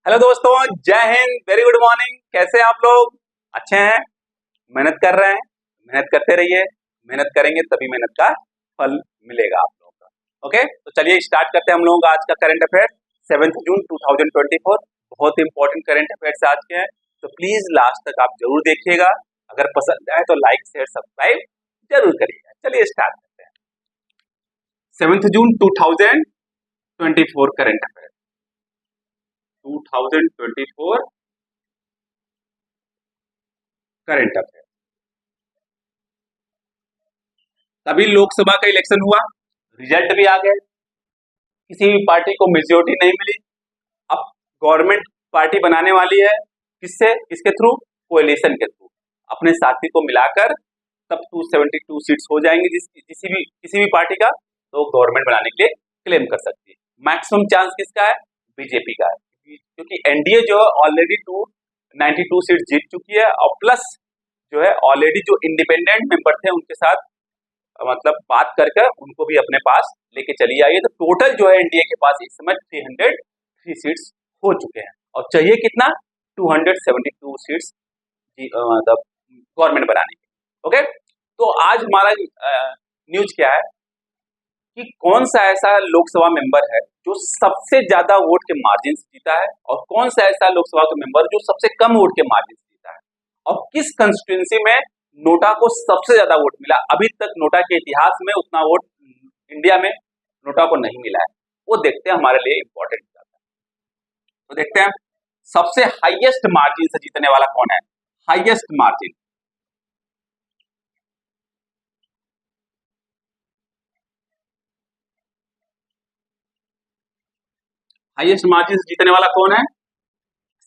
Hello दोस्तों, जय Hind, very good morning. कैसे हैं आप लोग? अच्छे हैं? मेहनत कर रहे हैं? मेहनत करते रहिए। मेहनत करेंगे तभी मेहनत का फल मिलेगा आप लोगों का। ओके, तो चलिए स्टार्ट करते हैं हम लोगों का आज का करंट अफेयर 7 जून 2024। बहुत इंपॉर्टेंट करंट अफेयर्स आज के हैं, तो प्लीज लास्ट तक आप जरूर देखिएगा। अगर पसंद आए तो लाइक शेयर सब्सक्राइब जरूर करिएगा। चलिए स्टार्ट करते हैं। 7 जून 2024 करंट अफेयर 2024 करंट अफेयर। अभी लोकसभा का इलेक्शन हुआ, रिजल्ट भी आ गए। किसी भी पार्टी को मेजोरिटी नहीं मिली। अब गवर्नमेंट पार्टी बनाने वाली है, किससे? किसके थ्रू? कोएलिशन के थ्रू। अपने साथी को मिलाकर तब 272 सीट्स हो जाएंगी किसी भी पार्टी का, तो गवर्नमेंट बनाने के लिए क्लेम कर सकती है। मैक्सिमम चांस किसका है? बीजेपी का है, क्योंकि एनडीए जो है ऑलरेडी 292 सीट जीत चुकी है, और प्लस जो है ऑलरेडी जो इंडिपेंडेंट मेंबर थे उनके साथ मतलब बात करके उनको भी अपने पास लेके चली आइए। तो टोटल जो है एनडीए के पास इस समय 303 सीट्स हो चुके हैं, और चाहिए कितना? 272 सीट्स मतलब गवर्नमेंट बनाने के। ओके, तो आज हमारा न्यूज क्या है कि कौन सा ऐसा लोकसभा मेंबर है जो सबसे ज्यादा वोट के मार्जिन से जीता है, और कौन सा ऐसा लोकसभा का मेंबर जो सबसे कम वोट के मार्जिन से जीता है, और किस कंस्टिट्यूंसी में नोटा को सबसे ज्यादा वोट मिला। अभी तक नोटा के इतिहास में उतना वोट इंडिया में नोटा को नहीं मिला है, वो देखते हैं, हमारे लिए इंपॉर्टेंट है। तो देखते हैं सबसे हाईएस्ट मार्जिन से जीतने वाला कौन है। हाईएस्ट मार्जिन, हाईएस्ट मार्जिन से जीतने वाला कौन है?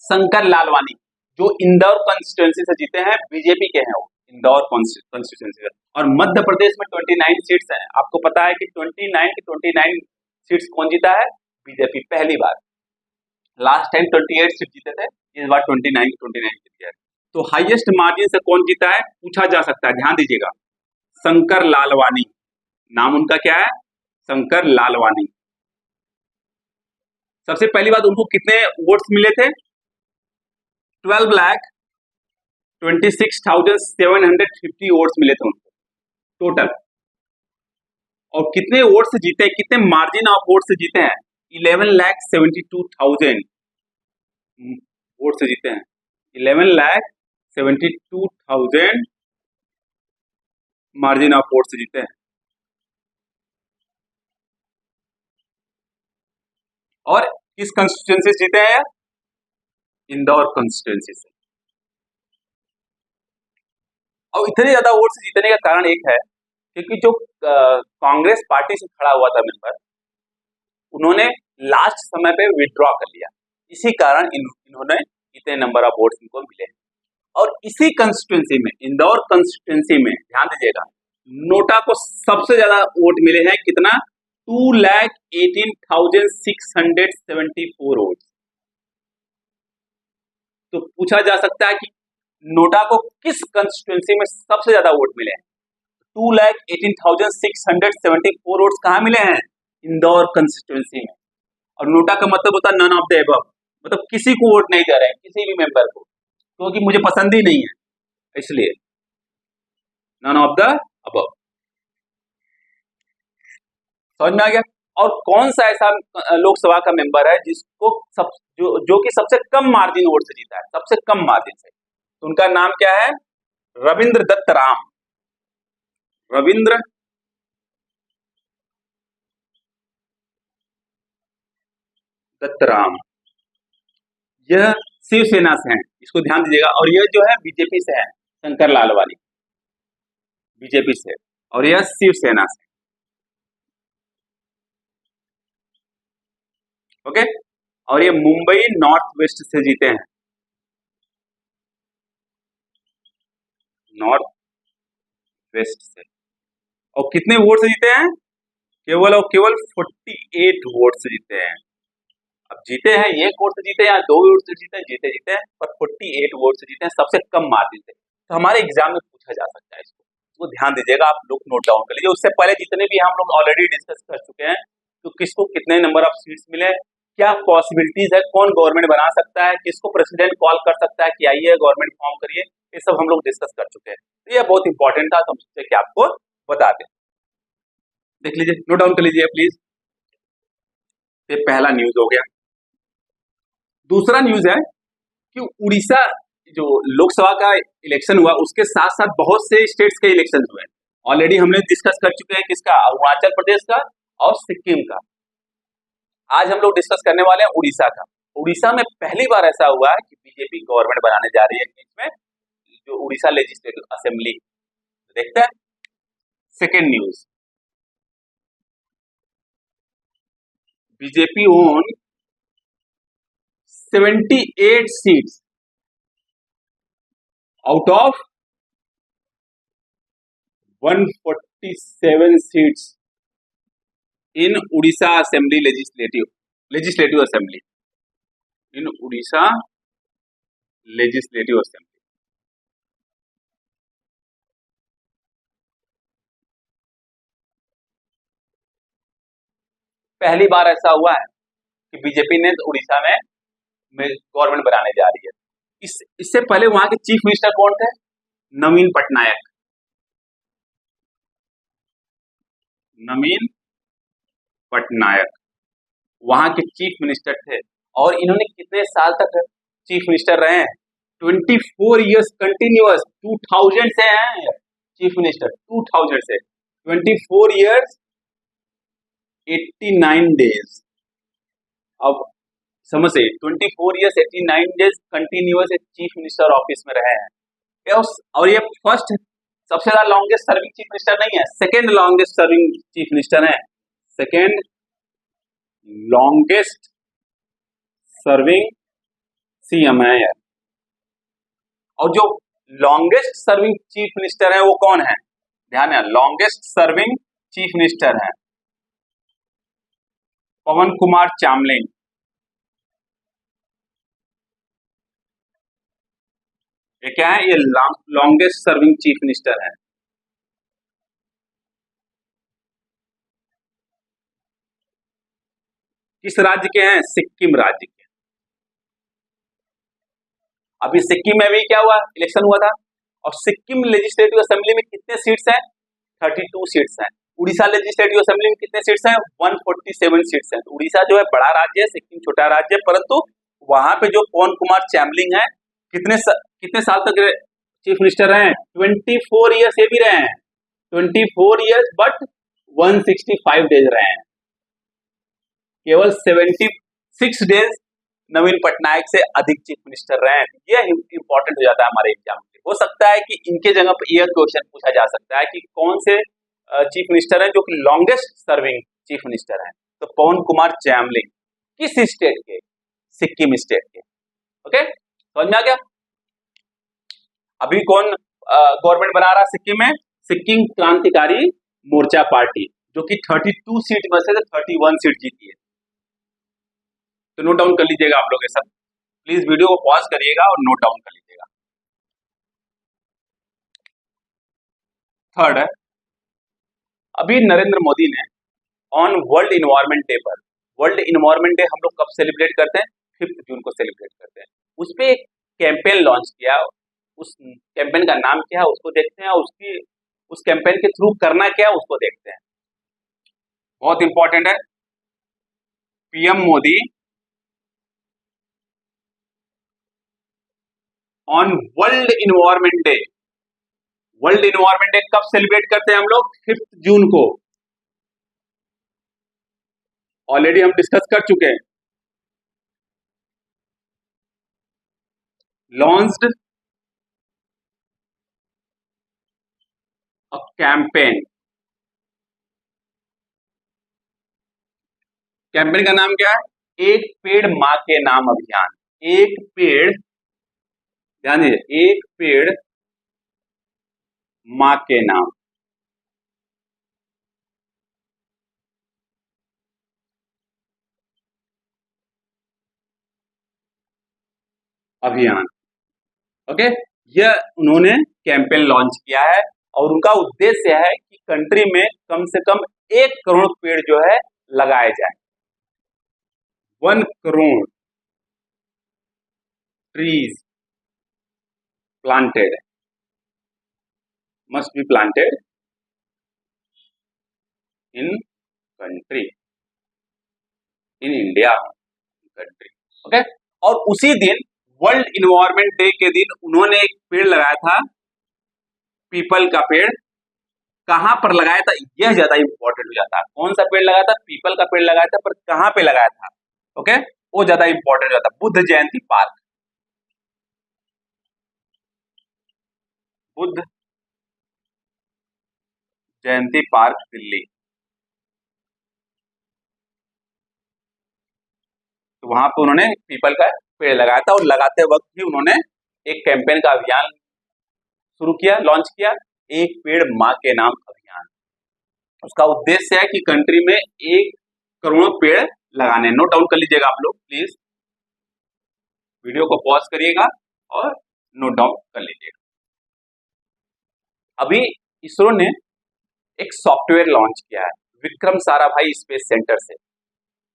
शंकर लालवानी, जो इंदौर कॉन्स्टिट्यूंसी से जीते हैं, बीजेपी के हैं वो, इंदौर कॉन्स्टिट्यूंसी। और मध्य प्रदेश में 29 सीट्स हैं। आपको पता है कि 29 सीट्स कौन जीता है? बीजेपी, पहली बार। लास्ट टाइम 28 सीट जीते थे, इस बार 29 जीत गया। तो हाईएस्ट मार्जिन से कौन जीता है पूछा जा सकता है, ध्यान दीजिएगा। शंकर लालवानी, नाम उनका क्या है? शंकर लालवानी। सबसे पहली बात, उनको कितने वोट्स मिले थे? 12,26,750 वोट्स मिले थे उनको टोटल। और कितने वोट से जीते, कितने मार्जिन ऑफ वोट से जीते हैं? 11,72,000 वोट से जीते हैं। 11,72,000 मार्जिन ऑफ वोट से जीते हैं। और किस कंस्टिट्यूंसी से जीते हैं? इंदौर कंस्टिट्यूंसी से। और इतने ज्यादा वोट से जीतने का कारण एक है, क्योंकि जो कांग्रेस पार्टी से खड़ा हुआ था मेंबर, उन्होंने लास्ट समय पे विड्रॉ कर लिया। इसी कारण इन्होंने इतने नंबर ऑफ वोट्स इनको मिले। और इसी कंस्टिट्यूंसी में, इंदौर कंस्टिट्यूंसी में, ध्यान दीजिएगा, नोटा को सबसे ज्यादा वोट मिले हैं। कितना? 2,18,674 वोट। तो पूछा जा सकता है कि नोटा को किस कंस्टिट्यूंसी में सबसे ज्यादा वोट मिले हैं? 2,18,674 वोट्स कहाँ मिले हैं? इंदौर कंस्टिट्यूंसी में। और नोटा का मतलब होता है नन ऑफ द एबव, मतलब किसी को वोट नहीं दे रहे हैं, किसी भी मेंबर को, क्योंकि मुझे पसंद ही नहीं है, इसलिए नन ऑफ द अबव। समझ में आ गया? और कौन सा ऐसा लोकसभा का मेंबर है जिसको जो कि सबसे कम मार्जिन वोट से जीता है, सबसे कम मार्जिन से? तो उनका नाम क्या है? रविंद्र दत्त राम। रविंद्र दत्त राम, यह शिवसेना से हैं, इसको ध्यान दीजिएगा। और यह जो है बीजेपी से है, शंकर लालवानी बीजेपी से, और यह शिवसेना से। ओके, और ये मुंबई नॉर्थ वेस्ट से जीते हैं, नॉर्थ वेस्ट से। और कितने वोट से जीते हैं? केवल और केवल 48 वोट से जीते हैं। अब जीते हैं, एक वोट से जीते हैं या 2 वोट से जीते हैं, जीते हैं, पर 48 वोट से जीते हैं, सबसे कम मार्जिन से। तो हमारे एग्जाम में पूछा जा सकता है इसको, तो ध्यान दीजिएगा, आप लोग नोट डाउन कर लीजिए। उससे पहले जितने भी हम लोग ऑलरेडी डिस्कस कर चुके हैं, तो किसको कितने नंबर ऑफ सीट्स मिले, क्या पॉसिबिलिटीज है, कौन गवर्नमेंट बना सकता है, किसको प्रेसिडेंट कॉल कर सकता है कि आइए गवर्नमेंट फॉर्म करिए, ये सब हम लोग डिस्कस कर चुके हैं। तो ये बहुत इंपॉर्टेंट था, तो हम सोचे कि आपको बता दें। देख लीजिए, नोट डाउन कर लीजिए प्लीज। ये पहला न्यूज हो गया। दूसरा न्यूज है कि उड़ीसा जो लोकसभा का इलेक्शन हुआ उसके साथ साथ बहुत से स्टेट्स के इलेक्शन हुए। ऑलरेडी हमने डिस्कस कर चुके हैं किसका, अरुणाचल प्रदेश का और सिक्किम का। आज हम लोग डिस्कस करने वाले हैं उड़ीसा का। उड़ीसा में पहली बार ऐसा हुआ है कि बीजेपी गवर्नमेंट बनाने जा रही है इसमें, जो उड़ीसा लेजिस्लेटिव असेंबली। देखते हैं second news. BJP own 78 seats out of 147 seats in Orissa assembly legislative assembly, in Orissa legislative assembly. पहली बार ऐसा हुआ है कि बीजेपी ने उड़ीसा में गवर्नमेंट बनाने जा रही है। इससे पहले वहां के चीफ मिनिस्टर कौन थे, नवीन पटनायक। नवीन पटनायक वहां के चीफ मिनिस्टर थे, और इन्होंने कितने साल तक चीफ मिनिस्टर रहे हैं, 24 इयर्स कंटिन्यूअस। 2000 से हैं चीफ मिनिस्टर, 2000 से 24 इयर्स 89 डेज। अब समझे, 24 years 89 days continuous chief minister office में रहे हैं। और ये फर्स्ट सबसे ज्यादा लॉन्गेस्ट सर्विंग चीफ मिनिस्टर नहीं है, second longest serving chief minister है, सेकेंड लॉन्गेस्ट सर्विंग सीएम है। और जो लॉन्गेस्ट सर्विंग चीफ मिनिस्टर है वो कौन है, ध्यान है, लॉन्गेस्ट सर्विंग चीफ मिनिस्टर है पवन कुमार चामलिंग। ये क्या है, ये लॉन्गेस्ट सर्विंग चीफ मिनिस्टर है। किस राज्य के हैं, सिक्किम राज्य के। अभी सिक्किम में भी क्या हुआ, इलेक्शन हुआ था, और सिक्किम लेजिस्लेटिव असेंबली में कितने सीट्स हैं, 32 सीट्स हैं। उड़ीसा लेजिस्लेटिव असेंबली में कितने सीट्स हैं, 147 सीट्स हैं। तो उड़ीसा जो है बड़ा राज्य है, सिक्किम छोटा राज्य है, परंतु वहां पे जो पवन कुमार चामलिंग है कितने साल तक चीफ मिनिस्टर रहे हैं, 24 इयर्स ये भी रहे हैं, 24 इयर्स बट 165 डेज रहे हैं। केवल 76 डेज नवीन पटनायक से अधिक चीफ मिनिस्टर रहे हैं। यह इंपॉर्टेंट हो जाता है हमारे एग्जाम में। हो सकता है कि इनके जगह पर यह क्वेश्चन पूछा जा सकता है कि कौन से चीफ मिनिस्टर हैं जो कि लॉन्गेस्ट सर्विंग चीफ मिनिस्टर हैं। तो पवन कुमार चामलिंग किस स्टेट के, सिक्किम स्टेट के। ओके, समझ में आ गया। अभी कौन गवर्नमेंट बना रहा है सिक्किम में, सिक्किम क्रांतिकारी मोर्चा पार्टी, जो कि 32 सीट में से 31 सीट जीती है। तो नोट डाउन कर लीजिएगा आप लोग ये सब, प्लीज वीडियो को पॉज करिएगा और नोट डाउन कर लीजिएगा। थर्ड है, अभी नरेंद्र मोदी ने ऑन वर्ल्ड इन्वायरमेंट डे पर, वर्ल्ड इन्वायरमेंट डे हम लोग कब सेलिब्रेट करते हैं, 5 जून को सेलिब्रेट करते हैं। उस पर एक कैंपेन लॉन्च किया, उस कैंपेन का नाम क्या है उसको देखते हैं, उस कैंपेन के थ्रू करना क्या है उसको देखते हैं। बहुत इंपॉर्टेंट है, PM Modi on world environment day. World environment day कब सेलिब्रेट करते हैं हम लोग, 5 जून को। ऑलरेडी हम डिस्कस कर चुके हैं। लॉन्च्ड अ कैंपेन, कैंपेन का नाम क्या है, एक पेड़ मां के नाम अभियान। एक पेड़, ध्यान दीजिए, एक पेड़ मां के नाम अभियान। ओके, यह उन्होंने कैंपेन लॉन्च किया है और उनका उद्देश्य है कि कंट्री में कम से कम 1 करोड़ पेड़ जो है लगाए जाए। 1 crore trees planted must be planted in country in India country. Okay, और उसी दिन वर्ल्ड इन्वायरमेंट डे के दिन उन्होंने एक पेड़ लगाया था, पीपल का पेड़। कहां पर लगाया था यह ज्यादा इंपॉर्टेंट हो जाता है। कौन सा पेड़ लगाया था? पीपल का पेड़ लगाया था, पर कहां पे लगाया था? ओके, वो ज्यादा इंपॉर्टेंट हो जाता है। Buddha Jayanti park, Buddha Jayanti park Delhi. तो वहां पे उन्होंने पीपल का पेड़ लगाया था, और लगाते वक्त भी उन्होंने एक कैंपेन का अभियान शुरू किया, लॉन्च किया, एक पेड़ माँ के नाम अभियान। उसका उद्देश्य है कि कंट्री में 1 करोड़ पेड़ लगाने। नोट डाउन कर लीजिएगा आप लोग प्लीज, वीडियो को पॉज करिएगा और नोट डाउन कर लीजिएगा। अभी इसरो ने एक सॉफ्टवेयर लॉन्च किया है विक्रम साराभाई स्पेस सेंटर से।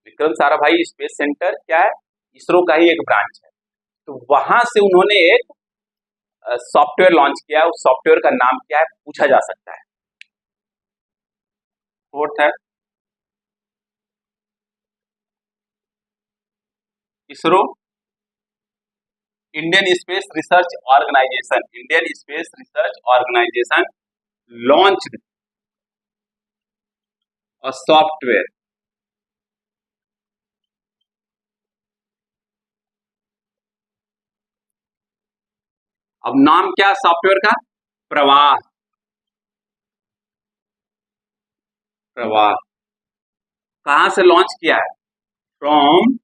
विक्रम साराभाई स्पेस सेंटर क्या है? इसरो का ही एक ब्रांच है। तो वहां से उन्होंने एक सॉफ्टवेयर लॉन्च किया है। उस सॉफ्टवेयर का नाम क्या है पूछा जा सकता है। फोर्थ है ISRO Indian space research organisation, Indian space research organisation launched a software अब नाम क्या सॉफ्टवेयर का? प्रवाह। प्रवाह कहां से लॉन्च किया है? From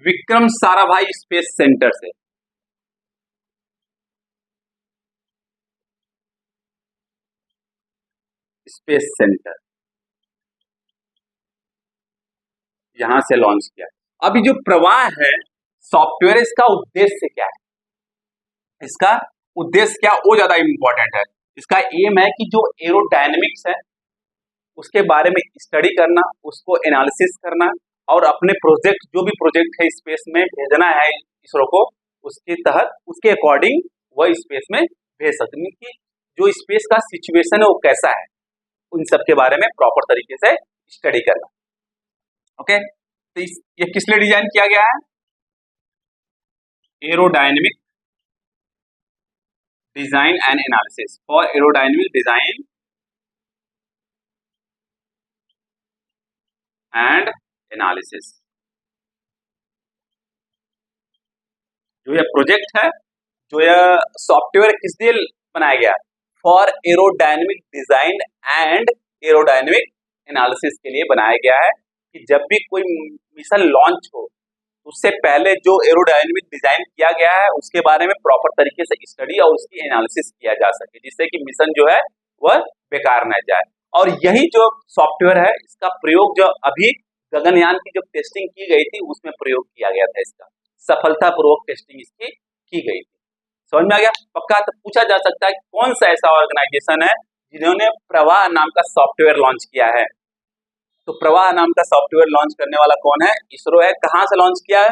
Vikram Sarabhai space centre से। स्पेस सेंटर यहां से लॉन्च किया। अभी जो प्रवाह है सॉफ्टवेयर, इसका उद्देश्य क्या है? इसका उद्देश्य क्या, वो ज्यादा इंपॉर्टेंट है। इसका एम है कि जो एरोडायनेमिक्स है उसके बारे में स्टडी करना, उसको एनालिसिस करना, और अपने प्रोजेक्ट, जो भी प्रोजेक्ट है स्पेस में भेजना है इसरो को, उसके तहत उसके अकॉर्डिंग वह स्पेस में भेज सकते, कि जो स्पेस का सिचुएशन है वो कैसा है, उन सब के बारे में प्रॉपर तरीके से स्टडी करना। ओके, तो ये किस लिए डिजाइन किया गया है? Aerodynamic design and analysis, for aerodynamic design and analysis. जो यह प्रोजेक्ट है, जो यह सॉफ्टवेयर किस लिए बनाया गया? For aerodynamic design and aerodynamic analysis के लिए बनाया गया है, कि जब भी कोई मिशन लॉन्च हो उससे पहले जो एरोडायनेमिक डिजाइन किया गया है उसके बारे में प्रॉपर तरीके से स्टडी और उसकी एनालिसिस किया जा सके, जिससे कि मिशन जो है वह बेकार न जाए। और यही जो सॉफ्टवेयर है इसका प्रयोग जो अभी गगनयान की जो टेस्टिंग की गई थी उसमें प्रयोग किया गया था। इसका सफलतापूर्वक टेस्टिंग इसकी की गई थी। समझ में आ गया? पक्का? तो पूछा जा सकता है कि कौन सा ऐसा ऑर्गेनाइजेशन है जिन्होंने प्रवाह नाम का सॉफ्टवेयर लॉन्च किया है? तो प्रवाह नाम का सॉफ्टवेयर लॉन्च करने वाला कौन है? इसरो है। कहां से लॉन्च किया है?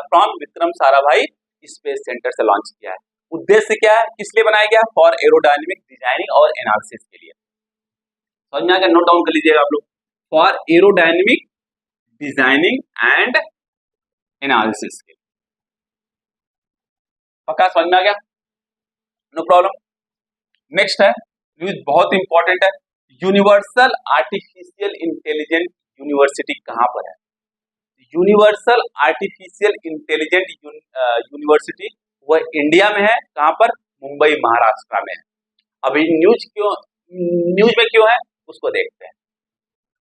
From Vikram Sarabhai space centre से लॉन्च किया है। उद्देश्य क्या है, किस लिए बनाया गया? फॉर एरोडायनेमिक डिजाइनिंग और एनालिसिस के लिए। समझ में आ गया? नोट डाउन कर लीजिएगा आप लोग, for aerodynamic designing and analysis के लिए। पक्का समझ में आ गया? No problem. नेक्स्ट है न्यूज, बहुत इंपॉर्टेंट है। यूनिवर्सल आर्टिफिशियल इंटेलिजेंट यूनिवर्सिटी कहां पर है? यूनिवर्सल आर्टिफिशियल इंटेलिजेंट यूनिवर्सिटी वह इंडिया में है। कहां पर? मुंबई महाराष्ट्र में है। अभी न्यूज में क्यों है उसको देखते हैं।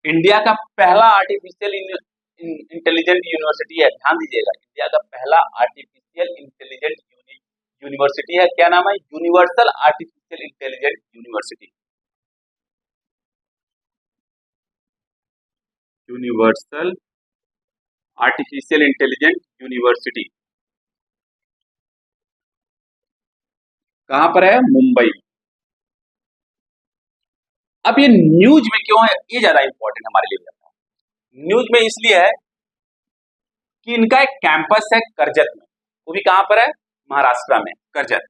इंडिया का पहला आर्टिफिशियल इंटेलिजेंट यूनिवर्सिटी है, ध्यान दीजिएगा। इंडिया का पहला आर्टिफिशियल इंटेलिजेंट यूनिवर्सिटी है। क्या नाम है? Universal artificial intelligent university. Universal artificial intelligent university कहां पर है? मुंबई। अब ये न्यूज में क्यों है, ये ज्यादा इंपॉर्टेंट हमारे लिए। न्यूज में इसलिए है कि इनका एक कैंपस है करजत में, वो भी कहां पर है, महाराष्ट्र में, करजत।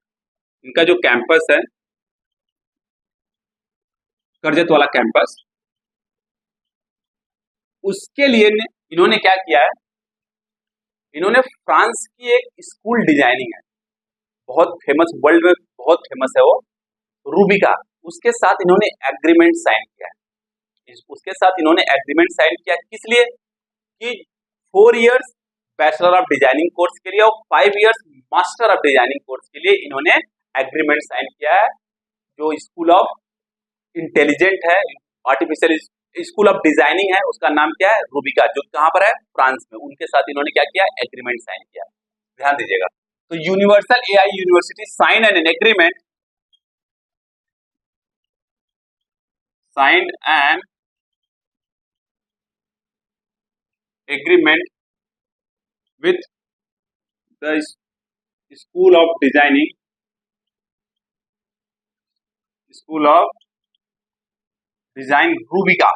इनका जो कैंपस है, करजत वाला कैंपस, उसके लिए इन्होंने क्या किया है, इन्होंने फ्रांस की एक स्कूल डिजाइनिंग है, बहुत फेमस, वर्ल्ड में बहुत फेमस है वो, रूबिका, उसके साथ इन्होंने एग्रीमेंट साइन किया है। उसके साथ इन्होंने एग्रीमेंट साइन किया किस लिए, कि 4 years bachelor of designing course के लिए और 5 years master of designing course के लिए इन्होंने एग्रीमेंट साइन किया है। जो स्कूल ऑफ इंटेलिजेंट है, आर्टिफिशियल स्कूल ऑफ डिजाइनिंग है, उसका नाम क्या है, रूबिका, जो कहां पर है, फ्रांस में। उनके साथ इन्होंने क्या किया, एग्रीमेंट साइन किया, ध्यान दीजिएगा। तो universal AI university sign an agreement, signed an agreement with the School of Designing, School of Design Rubika,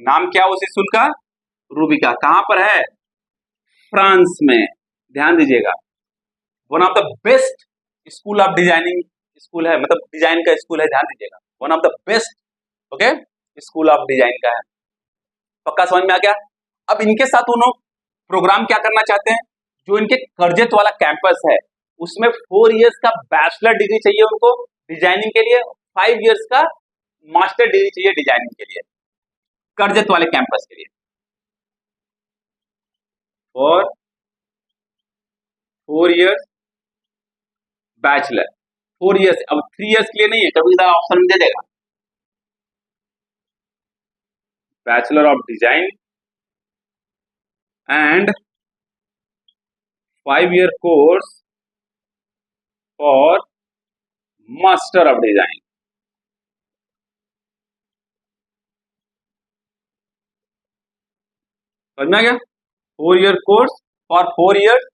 नाम क्या उस स्कूल का, रूबिका, कहां पर है, फ्रांस में, ध्यान दीजिएगा। One of the best school of designing school है, मतलब डिजाइन का स्कूल है, ध्यान दीजिएगा, one of the best, okay, school of design का है। पक्का समझ में आ गया। अब इनके साथ उन्होंने प्रोग्राम क्या करना चाहते हैं, जो इनके करजत वाला कैंपस है उसमें 4 इयर्स का बैचलर डिग्री चाहिए उनको डिजाइनिंग के लिए, 5 इयर्स का मास्टर डिग्री चाहिए डिजाइनिंग के लिए, करजत वाले कैंपस के लिए, और 4 इयर्स बैचलर, 4 इयर्स, अब 3 इयर्स के लिए नहीं है, कभी कभी ऑप्शन में दे देगा, bachelor of design and 5 year course for master of design. समझ में आ गया, 4 year course for 4 years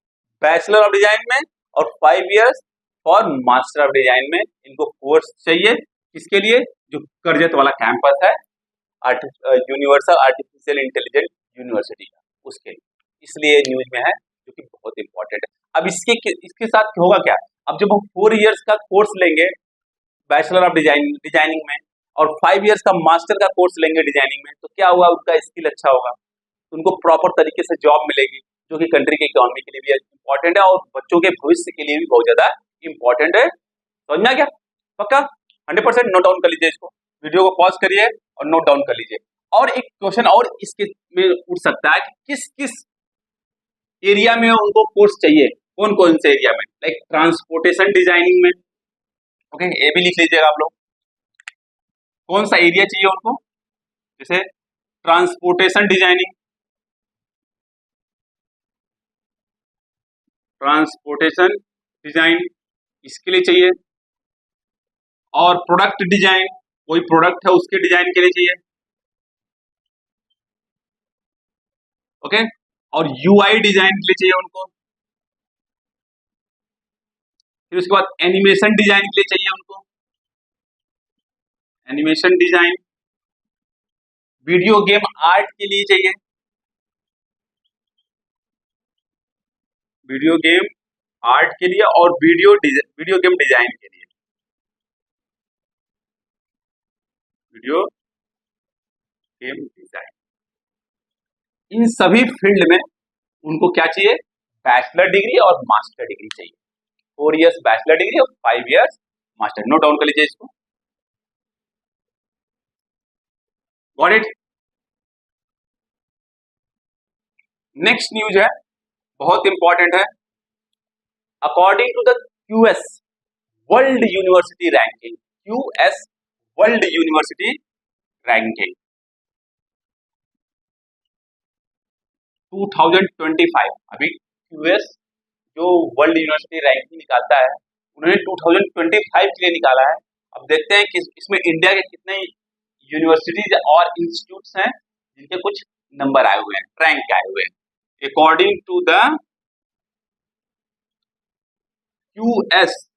bachelor of design में और 5 years for master of design में, इनको कोर्स चाहिए किसके लिए, जो करजत वाला कैंपस है यूनिवर्सल आर्टिफिशियल इंटेलिजेंट यूनिवर्सिटी का, उसके लिए, इसलिए न्यूज में है, जो कि बहुत इंपॉर्टेंट है। अब इसके साथ होगा क्या, अब जब हम 4 इयर्स का कोर्स लेंगे बैचलर ऑफ डिजाइनिंग में और 5 इयर्स का मास्टर का कोर्स लेंगे डिजाइनिंग में, तो क्या हुआ, उनका स्किल अच्छा होगा, तो उनको प्रॉपर तरीके से जॉब मिलेगी, जो कि कंट्री के इकोनॉमी के लिए भी इंपॉर्टेंट है और बच्चों के भविष्य के लिए भी बहुत ज्यादा इंपॉर्टेंट है। समझ में आ गया, पक्का 100% नोट डाउन कर लीजिए, इसको वीडियो को पॉज करिए और नोट डाउन कर लीजिए। और एक क्वेश्चन और इसके में उठ सकता है कि किस किस एरिया में उनको कोर्स चाहिए, कौन कौन से एरिया में, लाइक ट्रांसपोर्टेशन डिजाइनिंग में, ओके, ये भी लिख लीजिएगा आप लोग, कौन सा एरिया चाहिए उनको, जैसे ट्रांसपोर्टेशन डिजाइनिंग, ट्रांसपोर्टेशन डिजाइन इसके लिए चाहिए, और प्रोडक्ट डिजाइन, कोई प्रोडक्ट है उसके डिजाइन के लिए चाहिए, ओके, और यूआई डिजाइन के लिए चाहिए उनको, फिर उसके बाद एनिमेशन डिजाइन के लिए चाहिए उनको, animation design, video game art के लिए चाहिए, वीडियो गेम आर्ट के लिए, और वीडियो गेम डिजाइन के लिए, वीडियो गेम डिजाइन, इन सभी फील्ड में उनको क्या चाहिए, बैचलर डिग्री और मास्टर डिग्री चाहिए, 4 इयर्स बैचलर डिग्री और 5 इयर्स मास्टर। नोट डाउन कर लीजिए इसको, गॉट इट। नेक्स्ट न्यूज है, बहुत इंपॉर्टेंट है, according to the QS world university ranking, QS world university ranking 2025, अभी यूएस जो वर्ल्ड यूनिवर्सिटी रैंकिंग निकालता है उन्होंने 2025 के लिए निकाला है। अब देखते हैं कि इसमें इंडिया के कितने यूनिवर्सिटीज और इंस्टीट्यूट्स हैं जिनके कुछ नंबर आए हुए हैं, रैंक आए हुए हैं, according to the QS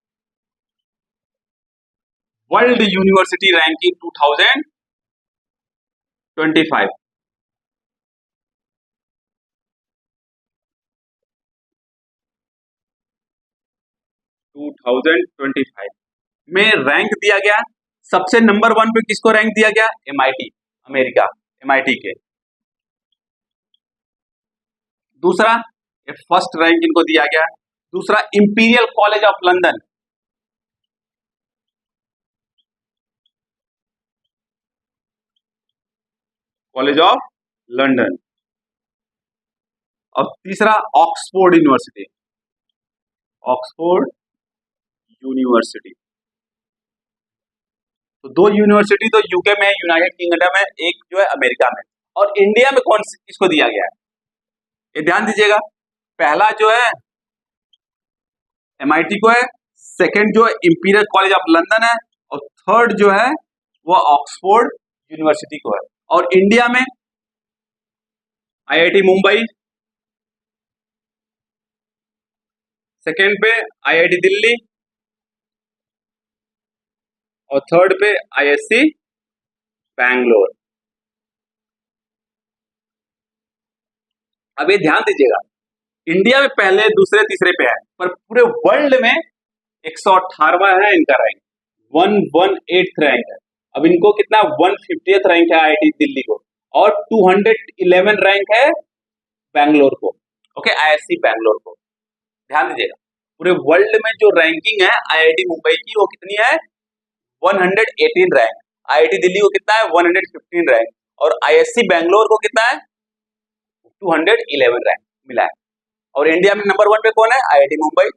world university ranking 2025। 2025 में रैंक दिया गया। सबसे नंबर 1 पे किसको रैंक दिया गया? MIT, अमेरिका, MIT के। दूसरा, फर्स्ट रैंक इनको दिया गया। दूसरा, imperial college of London, college of London. और तीसरा, ऑक्सफोर्ड यूनिवर्सिटी, ऑक्सफोर्ड यूनिवर्सिटी। तो 2 यूनिवर्सिटी तो यूके में, यूनाइटेड किंगडम में, एक जो है अमेरिका में। और इंडिया में कौन किसको दिया गया है? ये ध्यान दीजिएगा। पहला जो है MIT को है, सेकंड जो है इंपीरियल कॉलेज ऑफ लंदन है, और थर्ड जो है वो ऑक्सफोर्ड यूनिवर्सिटी को है। और इंडिया में IIT मुंबई, सेकंड पे IIT दिल्ली, और थर्ड पे ISC बैंगलोर। अब ये ध्यान दीजिएगा, इंडिया में पहले, दूसरे, तीसरे पे है, पर पूरे वर्ल्ड में 118वां है इनका रैंक, 118th रैंक है। अब इनको कितना 150th रैंक है IIT दिल्ली को, और 211 रैंक है बैंगलोर को, ओके, ISC बैंगलोर को। ध्यान दीजिएगा, पूरे वर्ल्ड में जो रैंकिंग है IIT मुंबई की वो कितनी है? 118 रैंक। IIT दिल्ली को कितना है? 115 रैंक। और ISC बैंगलोर को कितना है? 211 रैंक मिला है। और इंडिया में नंबर 1 पे कौन है? IIT मुंबई,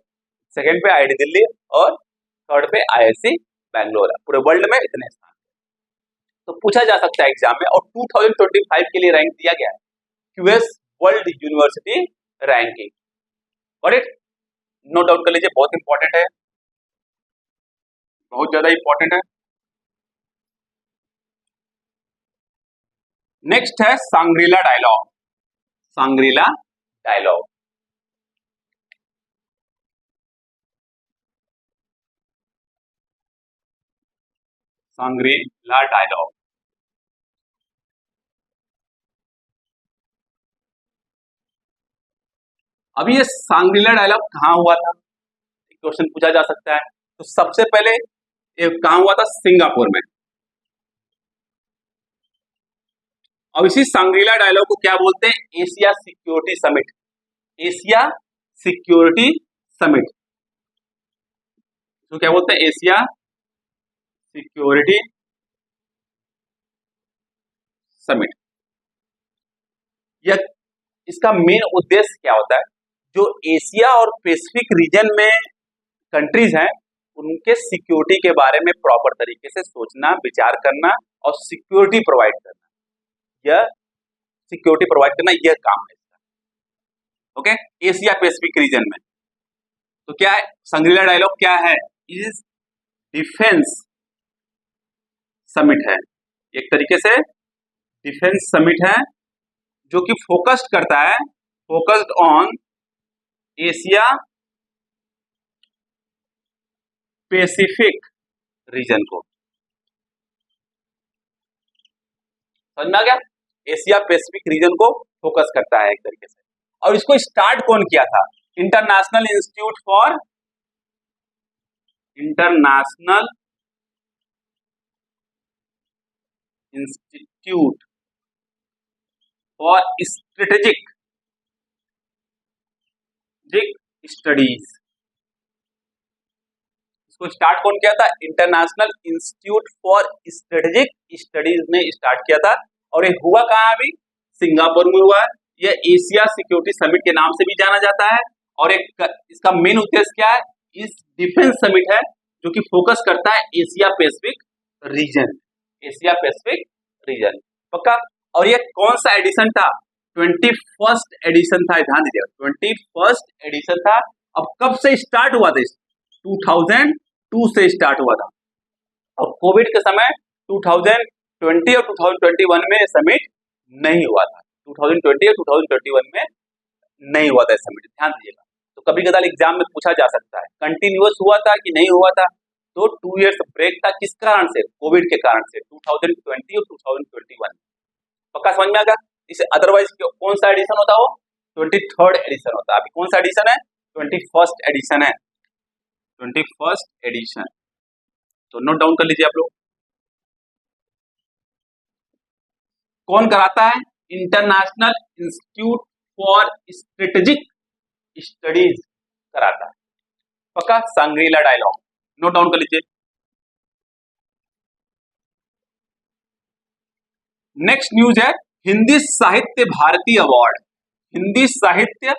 सेकंड पे IIT दिल्ली, और थर्ड पे ISC बैंगलोर है। पूरे वर्ल्ड में इतने स्थान। तो पूछा जा सकता है एग्जाम में, और 2025 के लिए रैंक दिया गया है QS वर्ल्ड यूनिवर्सिटी रैंकिंग। और इट नोट डाउन कर लीजिए, बहुत इंपॉर्टेंट है, बहुत ज्यादा इंपॉर्टेंट है। नेक्स्ट है Shangri La dialogue, Shangri La dialogue. Shangri La dialogue, अब ये सांग्रीला डायलॉग कहाँ हुआ था? क्वेश्चन पूछा जा सकता है। तो सबसे पहले ये कहाँ हुआ था? सिंगापुर में। अब इसी सांग्रीला डायलॉग को क्या बोलते हैं? Asia security summit, Asia security summit. तो क्या बोलते हैं? Asia security summit. यह, इसका मेन उद्देश्य क्या होता है? जो एशिया और पैसिफिक रीजन में कंट्रीज हैं, उनके सिक्योरिटी के बारे में प्रॉपर तरीके से सोचना, विचार करना और सिक्योरिटी प्रोवाइड करना, यह सिक्योरिटी प्रोवाइड करना, यह काम है इसका। ओके, एशिया पैसिफिक रीजन में। तो क्या है सांग्रीला डायलॉग? क्या है? इज डिफेंस समिट है, एक तरीके से डिफेंस समिट है, जो कि फोकस्ड करता है, focused on Asia Pacific region को। समझ में आ गया? एशिया पैसिफिक रीजन को फोकस करता है एक तरीके से। और इसको स्टार्ट कौन किया था? International institute for strategic studies. इसको स्टार्ट कौन किया था? International institute for strategic studies ने स्टार्ट किया था। और ये हुआ कहाँ? अभी सिंगापुर में हुआ है। यह एशिया सिक्योरिटी समिट के नाम से भी जाना जाता है। और एक इसका मेन उद्देश्य क्या है? इस डिफेंस समिट है, जो कि फोकस करता है Asia Pacific region, Asia Pacific region. पक्का? और ये कौन सा एडिशन था? 21st एडिशन था, ध्यान दीजिएगा, 21st एडिशन था। अब कब से स्टार्ट हुआ था? 2002 से स्टार्ट हुआ था। और कोविड के समय 2020 और 2021 में समिट नहीं हुआ था। 2020 और 2021 में नहीं हुआ था समिट, ध्यान दीजिएगा। तो कभी कदार एग्जाम में पूछा जा सकता है कंटिन्यूअस हुआ था कि नहीं हुआ था। तो 2 इयर्स ब्रेक था, किस कारण से? कोविड के कारण से, 2020 और 2021। पक्का समझ में आ गया? इसे अदरवाइज कौन सा एडिशन होता? वो 23rd एडिशन होता। अभी कौन सा एडिशन है? 21st एडिशन है। 21st addition. तो नोट डाउन कर लीजिए आप लोग। कौन कराता है? International institute for strategic studies कराता है। पक्का? सांग्रीला डायलॉग नोट डाउन कर लीजिए। नेक्स्ट न्यूज है हिंदी साहित्य भारती अवार्ड। हिंदी साहित्य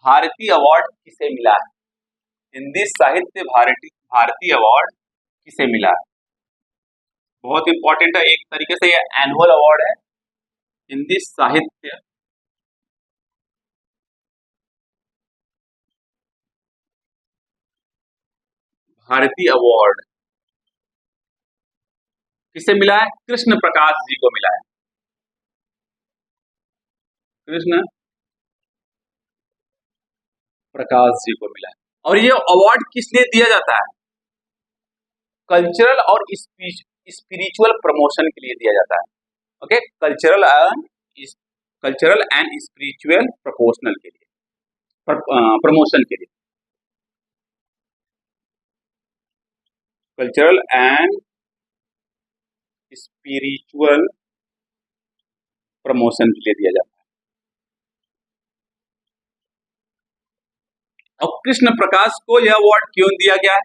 भारती अवार्ड किसे मिला है? हिंदी साहित्य भारती अवार्ड किसे मिला है? बहुत इंपॉर्टेंट है, एक तरीके से ये एनुअल अवार्ड है। हिंदी साहित्य भारती अवार्ड किसे मिला है? कृष्ण प्रकाश जी को मिला है। कृष्ण प्रकाश जी को मिला है। और ये अवार्ड किस लिए दिया जाता है? कल्चरल और स्पिरिचुअल प्रमोशन के लिए दिया जाता है। Okay, cultural and spiritual proportional के लिए, प्रमोशन के लिए, कल्चरल एंड स्पिरिचुअल प्रमोशन के लिए दिया जाता है। और कृष्ण प्रकाश को यह अवार्ड क्यों दिया गया है?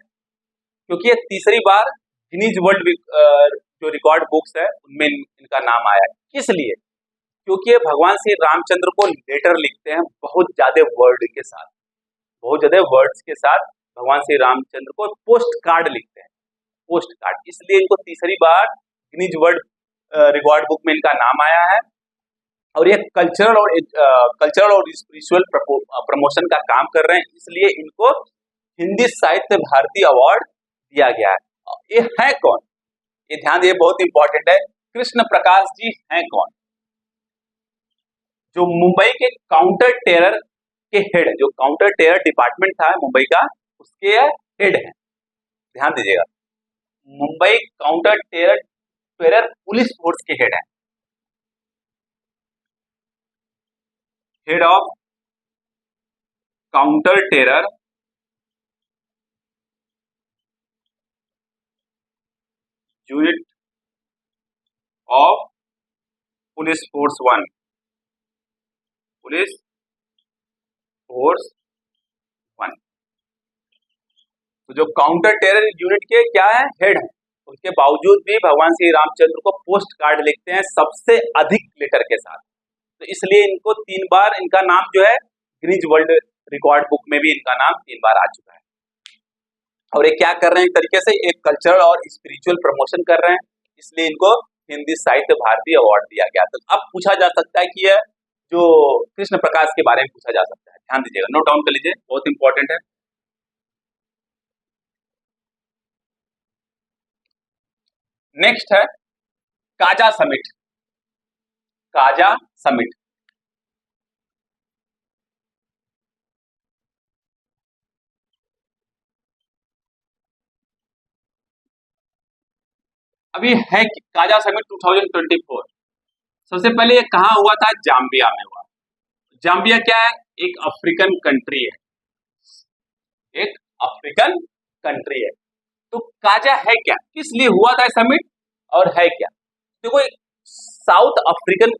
क्योंकि ये तीसरी बार गिनीज वर्ल्ड जो रिकॉर्ड बुक्स है उनमें इनका नाम आया है। किस लिए? क्योंकि ये भगवान श्री रामचंद्र को लेटर लिखते हैं बहुत ज्यादा वर्ड के साथ, बहुत ज्यादा वर्ड्स के साथ भगवान श्री रामचंद्र को पोस्ट कार्ड लिखते हैं, पोस्ट कार्ड। इसलिए इनको तीसरी बार गिनीज वर्ल्ड रिकॉर्ड बुक में इनका नाम आया है। और ये कल्चरल और स्पिरिचुअल प्रमोशन का काम कर रहे हैं, इसलिए इनको हिंदी साहित्य भारती अवार्ड दिया गया है। ये है कौन? ये ध्यान दिए, बहुत इंपॉर्टेंट है। कृष्ण प्रकाश जी हैं कौन? जो मुंबई के काउंटर टेरर के हेड, जो काउंटर टेरर डिपार्टमेंट था मुंबई का, उसके हेड है। ध्यान दीजिएगा, Mumbai counter terror police force के हेड है, head of counter terror unit of police force 1, police force 1। तो जो काउंटर टेरर यूनिट के क्या है? हेड है। उसके बावजूद भी भगवान श्री रामचंद्र को पोस्ट कार्ड लिखते हैं सबसे अधिक लेटर के साथ। तो इसलिए इनको 3 बार, इनका नाम जो है गिनीज वर्ल्ड रिकॉर्ड बुक में भी इनका नाम 3 बार आ चुका है। और ये क्या कर रहे हैं? एक तरीके से एक कल्चरल और स्पिरिचुअल प्रमोशन कर रहे हैं, इसलिए इनको हिंदी साहित्य भारती अवार्ड दिया गया। तो अब पूछा जा सकता है कि यह जो कृष्ण प्रकाश के बारे में पूछा जा सकता है। ध्यान दीजिएगा, नोट डाउन कर लीजिए, बहुत इंपॉर्टेंट है। नेक्स्ट है काजा समिट। काजा समिट अभी है काजा समिट 2024। सबसे पहले ये कहाँ हुआ था? जाम्बिया में हुआ। जाम्बिया क्या है? एक अफ्रीकन कंट्री है, एक अफ्रीकन कंट्री है। तो काजा है क्या? किस लिए हुआ था समिट और है क्या? देखो, south African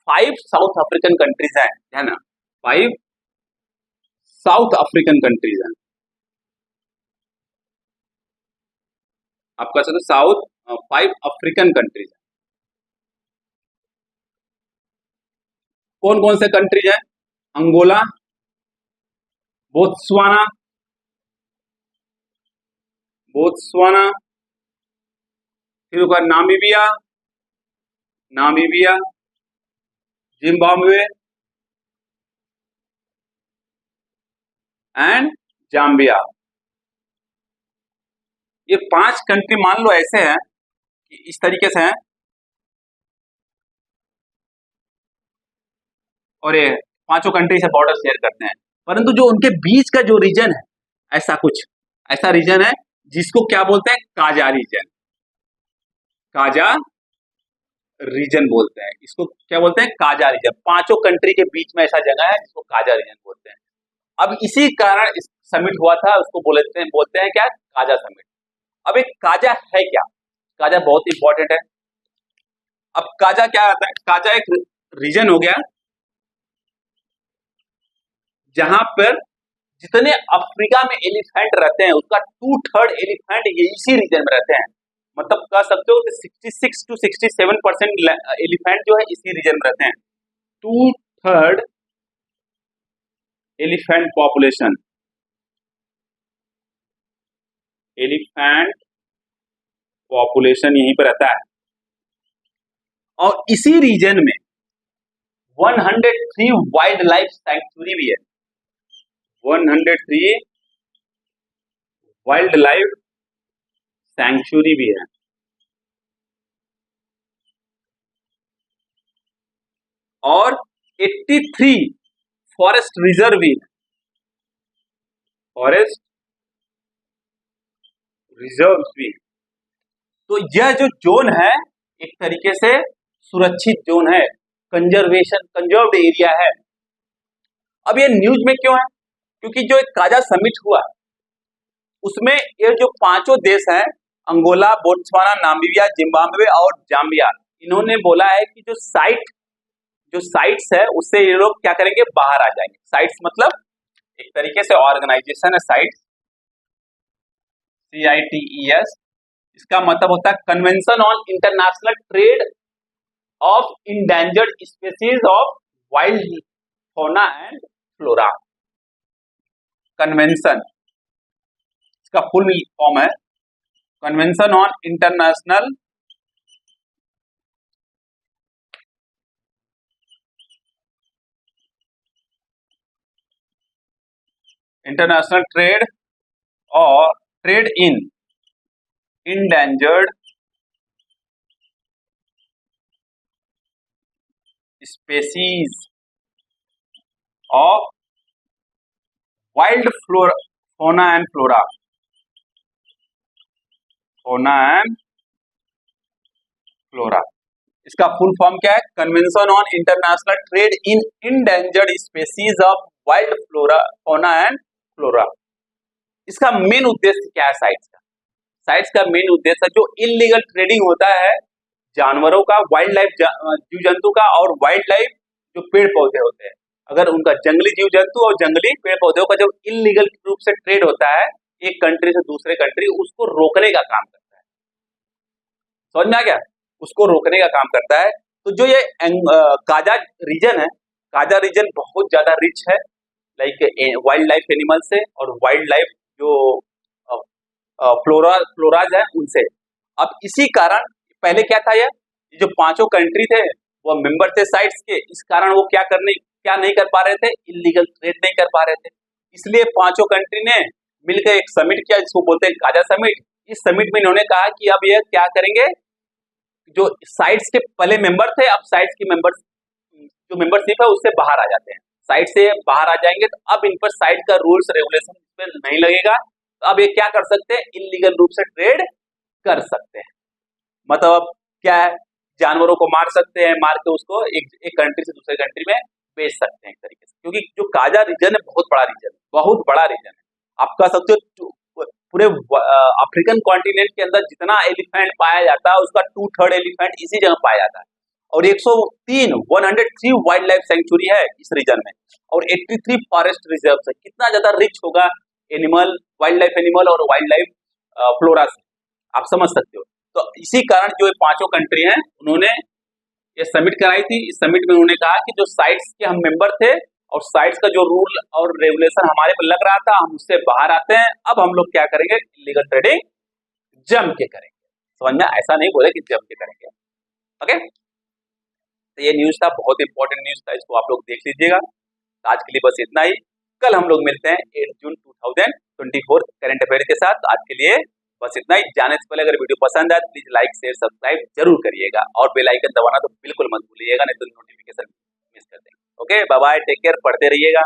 5 south African countries है ना, 5 साउथ अफ्रीकन कंट्रीज हैं। आप कह सकते साउथ 5 अफ्रीकन कंट्रीज हैं। कौन कौन से कंट्रीज हैं? अंगोला, बोत्सवाना, फिर उसका नामीबिया, जिम्बाब्वे एंड जाम्बिया। ये 5 कंट्री मान लो ऐसे हैं कि इस तरीके से हैं, और ये 5 कंट्री से बॉर्डर शेयर करते हैं, परंतु जो उनके बीच का जो रीजन है, ऐसा रीजन है जिसको क्या बोलते हैं? काजा रीजन। काजा रीजन बोलते हैं इसको। क्या बोलते हैं? काजा रीजन। 5 कंट्री के बीच में ऐसा जगह है जिसको काजा रीजन बोलते हैं। अब इसी कारण समिट हुआ था, उसको बोलते हैं क्या, काजा समिट। अब एक काजा है क्या, काजा बहुत इंपॉर्टेंट है। अब काजा क्या आता है, काजा एक रीजन हो गया जहां पर जितने अफ्रीका में एलिफेंट रहते हैं उसका 2/3 एलिफेंट ये इसी रीजन में रहते हैं। मतलब कह सकते हो कि 66 to 67% एलिफेंट जो है इसी रीजन में रहते हैं। 2/3 एलिफेंट पॉपुलेशन, एलिफेंट पॉपुलेशन यहीं पर रहता है। और इसी रीजन में 103 वाइल्ड लाइफ सैंक्चुरी भी है, 103 वाइल्ड लाइफ सैंक्चुरी भी है। और 83 फॉरेस्ट रिजर्व भी है, फॉरेस्ट रिजर्व भी है। तो यह जो जोन है एक तरीके से सुरक्षित जोन है, कंजर्व्ड एरिया है। अब ये न्यूज में क्यों है, क्योंकि जो एक काजा समिट हुआ उसमें ये जो पांचों देश हैं, अंगोला, बोत्सवाना, नामीबिया, जिम्बाब्वे और जाम्बिया, इन्होंने बोला है कि जो साइट्स है उससे ये लोग क्या करेंगे, बाहर आ जाएंगे। साइट्स मतलब एक तरीके से ऑर्गेनाइजेशन है साइट्स, CITES। इसका मतलब होता है convention on international trade off endangered species of wild fauna and flora. Convention, इसका फुल फॉर्म है कन्वेंशन ऑन इंटरनेशनल ट्रेड और trade in endangered species of wild fauna and flora, fauna and flora. इसका full form क्या है, convention on international trade in endangered species of wild fauna and flora. इसका main उद्देश्य क्या है sites का main उद्देश्य जो इलीगल ट्रेडिंग होता है जानवरों का, वाइल्ड लाइफ जीव जंतु का, और वाइल्ड लाइफ जो पेड़ पौधे होते हैं, अगर उनका जंगली जीव जंतु और जंगली पेड़ पौधों का जब इलीगल रूप से ट्रेड होता है एक कंट्री से दूसरे कंट्री, उसको रोकने का काम करता है। समझ में आ गया, उसको रोकने का काम करता है। तो जो ये काजा रीजन है, काजा रीजन बहुत ज्यादा रिच है लाइक वाइल्ड लाइफ एनिमल से और वाइल्ड लाइफ जो फ्लोराज है उनसे। अब इसी कारण पहले क्या था, ये जो पांचों कंट्री थे वो मेंबर थे साइट्स के, इस कारण वो क्या नहीं कर पा रहे थे, इलीगल ट्रेड नहीं कर पा रहे थे। इसलिए पांचों कंट्री ने मिलकर एक समिट किया जिसको बोलते हैं काजा समिट। इस समिट में इन्होंने कहा कि अब ये क्या करेंगे, जो साइट्स के पहले मेंबर थे अब साइट्स की जो मेंबरशिप है उससे बाहर आ जाते हैं, साइट से बाहर आ जाएंगे। तो अब इन पर साइट का रूल्स रेगुलेशन पे नहीं लगेगा। तो अब ये क्या कर सकते हैं, इलीगल रूप से ट्रेड कर सकते हैं। मतलब अब क्या है, जानवरों को मार सकते हैं, मार के उसको एक कंट्री से दूसरे कंट्री में बेच सकते हैं एक तरीके से। क्योंकि जो काजा रीजन है बहुत बड़ा रीजन है। आप कह सकते हो पूरे अफ्रीकन कॉन्टिनेंट के अंदर जितना एलिफेंट पाया जाता है उसका 2/3 एलिफेंट इसी जगह पाया जाता है। और 103 वाइल्ड लाइफ सेंचुरी है इस रीजन में, और 83 फॉरेस्ट रिजर्व है। कितना ज्यादा रिच होगा एनिमल, वाइल्ड लाइफ एनिमल और वाइल्ड लाइफ फ्लोरा से, आप समझ सकते हो। तो इसी कारण जो पांचों कंट्री हैं उन्होंने ये समिट कराई थी। इस समिट में उन्होंने कहा कि जो साइट्स के हम मेंबर थे और साइट्स का जो रूल और रेगुलेशन हमारे पर लग रहा था हम उससे बाहर आते हैं। अब हम लोग क्या करेंगे, इलीगल ट्रेडिंग जम के करेंगे। समझ में, ऐसा नहीं बोले कि जम के करेंगे। ओके, तो ये न्यूज था, बहुत इंपॉर्टेंट न्यूज था, इसको आप लोग देख लीजिएगा। आज के लिए बस इतना ही। कल हम लोग मिलते हैं 8 जून 2024 करंट अफेयर के साथ। आज के लिए बस इतना ही। जाने से पहले अगर वीडियो पसंद आए तो प्लीज लाइक शेयर सब्सक्राइब जरूर करिएगा, और बेल आइकन दबाना तो बिल्कुल मत भूलिएगा, नहीं तो नोटिफिकेशन मिस कर देंगे। Okay, bye bye, take care, पढ़ते रहिएगा।